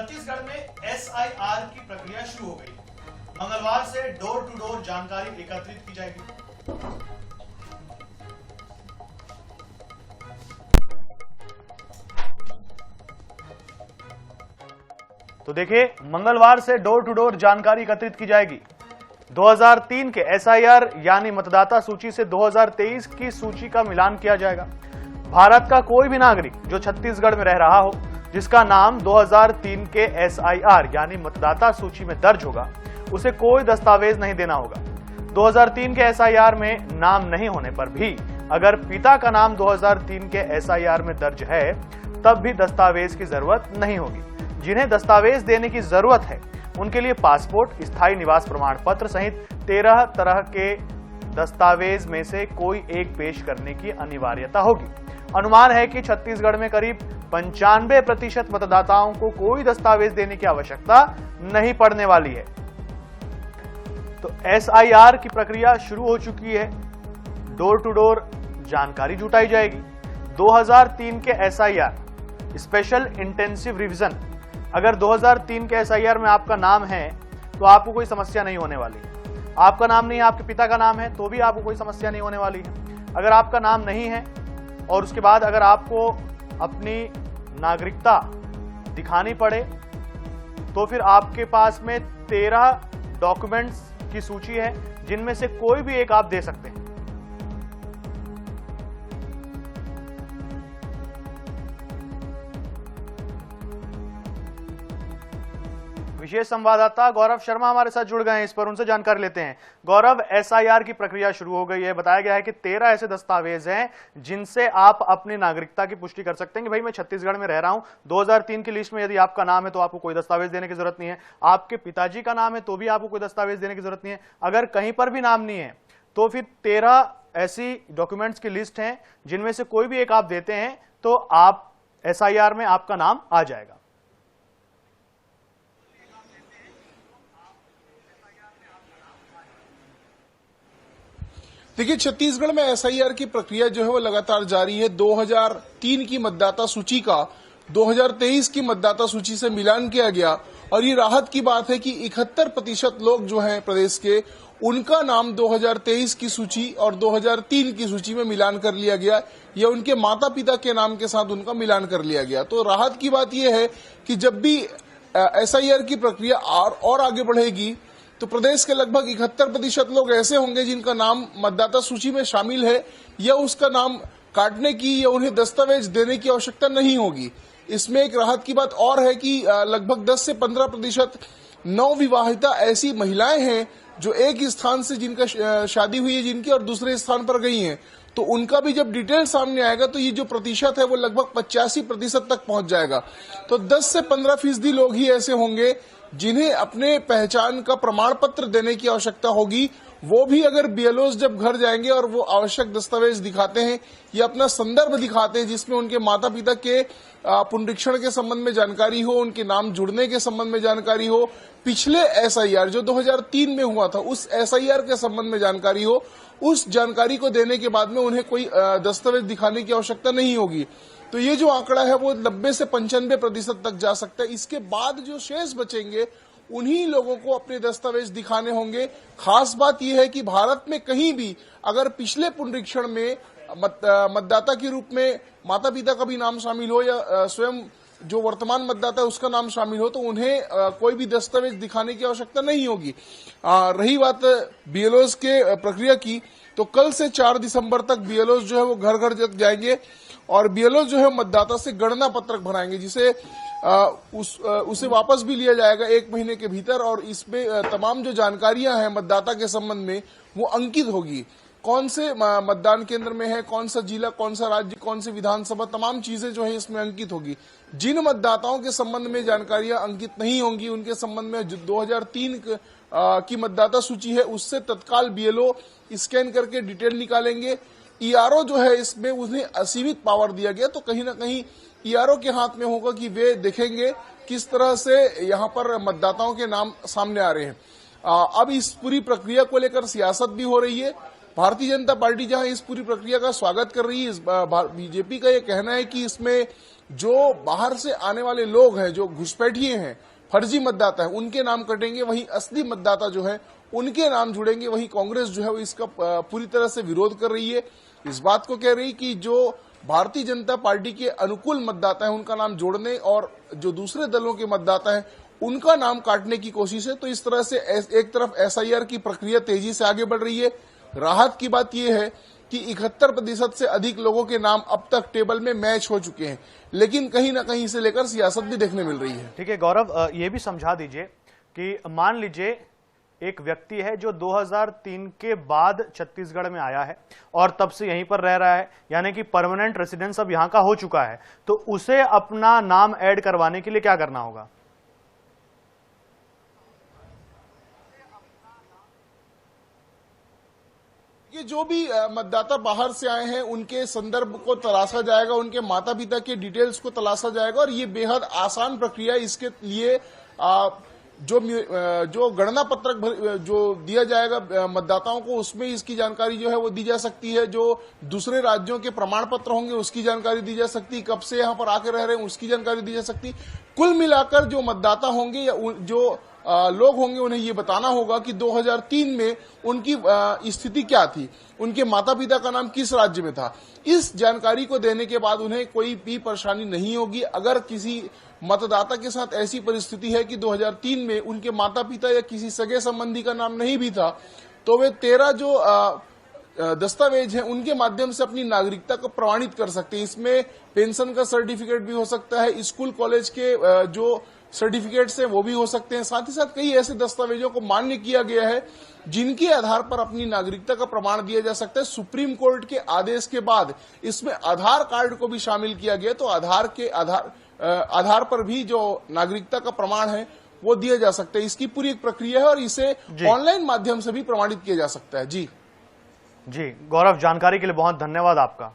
छत्तीसगढ़ में एसआईआर की प्रक्रिया शुरू हो गई। मंगलवार से डोर टू डोर जानकारी एकत्रित की जाएगी। तो देखिए, मंगलवार से डोर टू डोर जानकारी एकत्रित की जाएगी। 2003 के एसआईआर यानी मतदाता सूची से 2023 की सूची का मिलान किया जाएगा। भारत का कोई भी नागरिक जो छत्तीसगढ़ में रह रहा हो, जिसका नाम 2003 के एसआईआर यानी मतदाता सूची में दर्ज होगा, उसे कोई दस्तावेज नहीं देना होगा। 2003 के एसआईआर में नाम नहीं होने पर भी अगर पिता का नाम 2003 के एसआईआर में दर्ज है, तब भी दस्तावेज की जरूरत नहीं होगी। जिन्हें दस्तावेज देने की जरूरत है, उनके लिए पासपोर्ट, स्थायी निवास प्रमाण पत्र सहित 13 तरह के दस्तावेज में से कोई एक पेश करने की अनिवार्यता होगी। अनुमान है कि छत्तीसगढ़ में करीब 95% मतदाताओं को कोई दस्तावेज देने की आवश्यकता नहीं पड़ने वाली है। तो एसआईआर की प्रक्रिया शुरू हो चुकी है। डोर टू डोर जानकारी जुटाई जाएगी। 2003 के एसआईआर स्पेशल इंटेंसिव रिवीजन, अगर 2003 के एसआईआर में आपका नाम है तो आपको कोई समस्या नहीं होने वाली। आपका नाम नहीं है, आपके पिता का नाम है, तो भी आपको कोई समस्या नहीं होने वाली है। अगर आपका नाम नहीं है और उसके बाद अगर आपको अपनी नागरिकता दिखानी पड़े, तो फिर आपके पास में 13 डॉक्यूमेंट्स की सूची है, जिनमें से कोई भी एक आप दे सकते हैं। विशेष संवाददाता गौरव शर्मा हमारे साथ जुड़ गए हैं इस पर, उनसे जानकारी लेते हैं। गौरव, एसआईआर की प्रक्रिया शुरू हो गई है। बताया गया है कि 13 ऐसे दस्तावेज हैं जिनसे आप अपनी नागरिकता की पुष्टि कर सकते हैं कि भाई मैं छत्तीसगढ़ में रह रहा हूं। 2003 की लिस्ट में यदि आपका नाम है तो आपको कोई दस्तावेज देने की जरूरत नहीं है। आपके पिताजी का नाम है तो भी आपको कोई दस्तावेज देने की जरूरत नहीं है। अगर कहीं पर भी नाम नहीं है तो फिर 13 ऐसी डॉक्यूमेंट्स की लिस्ट है, जिनमें से कोई भी एक आप देते हैं तो आप एसआईआर में आपका नाम आ जाएगा। देखिए, छत्तीसगढ़ में एसआईआर की प्रक्रिया जो है वो लगातार जारी है। 2003 की मतदाता सूची का 2023 की मतदाता सूची से मिलान किया गया और ये राहत की बात है कि 71% लोग जो हैं प्रदेश के, उनका नाम 2023 की सूची और 2003 की सूची में मिलान कर लिया गया या उनके माता पिता के नाम के साथ उनका मिलान कर लिया गया। तो राहत की बात यह है कि जब भी एसआईआर की प्रक्रिया और आगे बढ़ेगी तो प्रदेश के लगभग 71% लोग ऐसे होंगे जिनका नाम मतदाता सूची में शामिल है या उसका नाम काटने की या उन्हें दस्तावेज देने की आवश्यकता नहीं होगी। इसमें एक राहत की बात और है कि लगभग 10 से 15% नवविवाहिता ऐसी महिलाएं हैं जो एक स्थान से जिनका शादी हुई है जिनकी और दूसरे स्थान पर गई हैं, तो उनका भी जब डिटेल सामने आएगा तो ये जो प्रतिशत है वो लगभग 85% तक पहुंच जाएगा। तो 10 से 15% लोग ही ऐसे होंगे जिन्हें अपने पहचान का प्रमाण पत्र देने की आवश्यकता होगी। वो भी अगर बीएलओज जब घर जाएंगे और वो आवश्यक दस्तावेज दिखाते हैं या अपना संदर्भ दिखाते हैं जिसमें उनके माता पिता के पुनरीक्षण के संबंध में जानकारी हो, उनके नाम जुड़ने के संबंध में जानकारी हो, पिछले एसआईआर जो 2003 में हुआ था उस एसआईआर के संबंध में जानकारी हो, उस जानकारी को देने के बाद में उन्हें कोई दस्तावेज दिखाने की आवश्यकता नहीं होगी। तो ये जो आंकड़ा है वो 90 से 95% तक जा सकता है। इसके बाद जो शेष बचेंगे उन्हीं लोगों को अपने दस्तावेज दिखाने होंगे। खास बात यह है कि भारत में कहीं भी अगर पिछले पुनरीक्षण में मतदाता के रूप में माता पिता का भी नाम शामिल हो या स्वयं जो वर्तमान मतदाता है उसका नाम शामिल हो, तो उन्हें कोई भी दस्तावेज दिखाने की आवश्यकता नहीं होगी। रही बात बीएलओज के प्रक्रिया की, तो कल से 4 दिसंबर तक बीएलओज जो है वो घर घर जाएंगे और बीएलओ जो है मतदाता से गणना पत्रक भराएंगे, जिसे उसे वापस भी लिया जाएगा 1 महीने के भीतर और इसमें तमाम जो जानकारियां हैं मतदाता के संबंध में वो अंकित होगी। कौन से मतदान केंद्र में है, कौन सा जिला, कौन सा राज्य, कौन सी विधानसभा, तमाम चीजें जो है इसमें अंकित होगी। जिन मतदाताओं के संबंध में जानकारियां अंकित नहीं होंगी उनके संबंध में जो 2003 की मतदाता सूची है उससे तत्काल बीएलओ स्कैन करके डिटेल निकालेंगे। ईआरओ जो है इसमें उन्हें असीमित पावर दिया गया, तो कहीं ना कहीं ईआरओ के हाथ में होगा कि वे देखेंगे किस तरह से यहाँ पर मतदाताओं के नाम सामने आ रहे हैं। अब इस पूरी प्रक्रिया को लेकर सियासत भी हो रही है। भारतीय जनता पार्टी जहां इस पूरी प्रक्रिया का स्वागत कर रही है, बीजेपी का ये कहना है कि इसमें जो बाहर से आने वाले लोग हैं, जो घुसपैठिए हैं, फर्जी मतदाता है, उनके नाम कटेंगे, वहीं असली मतदाता जो है उनके नाम जुड़ेंगे। वहीं कांग्रेस जो है वो इसका पूरी तरह से विरोध कर रही है, इस बात को कह रही कि जो भारतीय जनता पार्टी के अनुकूल मतदाता है उनका नाम जोड़ने और जो दूसरे दलों के मतदाता है उनका नाम काटने की कोशिश है। तो इस तरह से एक तरफ एसआईआर की प्रक्रिया तेजी से आगे बढ़ रही है। राहत की बात यह है कि 71% से अधिक लोगों के नाम अब तक टेबल में मैच हो चुके हैं, लेकिन कहीं ना कहीं से लेकर सियासत भी देखने मिल रही है। ठीक है गौरव, ये भी समझा दीजिए कि मान लीजिए एक व्यक्ति है जो 2003 के बाद छत्तीसगढ़ में आया है और तब से यहीं पर रह रहा है, यानी कि परमानेंट रेसिडेंस अब यहां का हो चुका है, तो उसे अपना नाम ऐड करवाने के लिए क्या करना होगा? ये जो भी मतदाता बाहर से आए हैं उनके संदर्भ को तलाशा जाएगा, उनके माता पिता के डिटेल्स को तलाशा जाएगा और ये बेहद आसान प्रक्रिया है। इसके लिए जो गणना पत्रक जो दिया जाएगा मतदाताओं को, उसमें इसकी जानकारी जो है वो दी जा सकती है। जो दूसरे राज्यों के प्रमाण पत्र होंगे उसकी जानकारी दी जा सकती है, कब से यहाँ पर आकर रह रहे हैं उसकी जानकारी दी जा सकती है। कुल मिलाकर जो मतदाता होंगे या जो लोग होंगे उन्हें ये बताना होगा कि 2003 में उनकी स्थिति क्या थी, उनके माता पिता का नाम किस राज्य में था। इस जानकारी को देने के बाद उन्हें कोई भी परेशानी नहीं होगी। अगर किसी मतदाता के साथ ऐसी परिस्थिति है कि 2003 में उनके माता पिता या किसी सगे संबंधी का नाम नहीं भी था, तो वे 13 जो दस्तावेज हैं उनके माध्यम से अपनी नागरिकता को प्रमाणित कर सकते हैं। इसमें पेंशन का सर्टिफिकेट भी हो सकता है, स्कूल कॉलेज के जो सर्टिफिकेट्स हैं वो भी हो सकते हैं। साथ ही साथ कई ऐसे दस्तावेजों को मान्य किया गया है जिनके आधार पर अपनी नागरिकता का प्रमाण दिया जा सकता है। सुप्रीम कोर्ट के आदेश के बाद इसमें आधार कार्ड को भी शामिल किया गया, तो आधार पर भी जो नागरिकता का प्रमाण है वो दिया जा सकता है। इसकी पूरी एक प्रक्रिया है और इसे ऑनलाइन माध्यम से भी प्रमाणित किया जा सकता है। जी गौरव, जानकारी के लिए बहुत धन्यवाद आपका।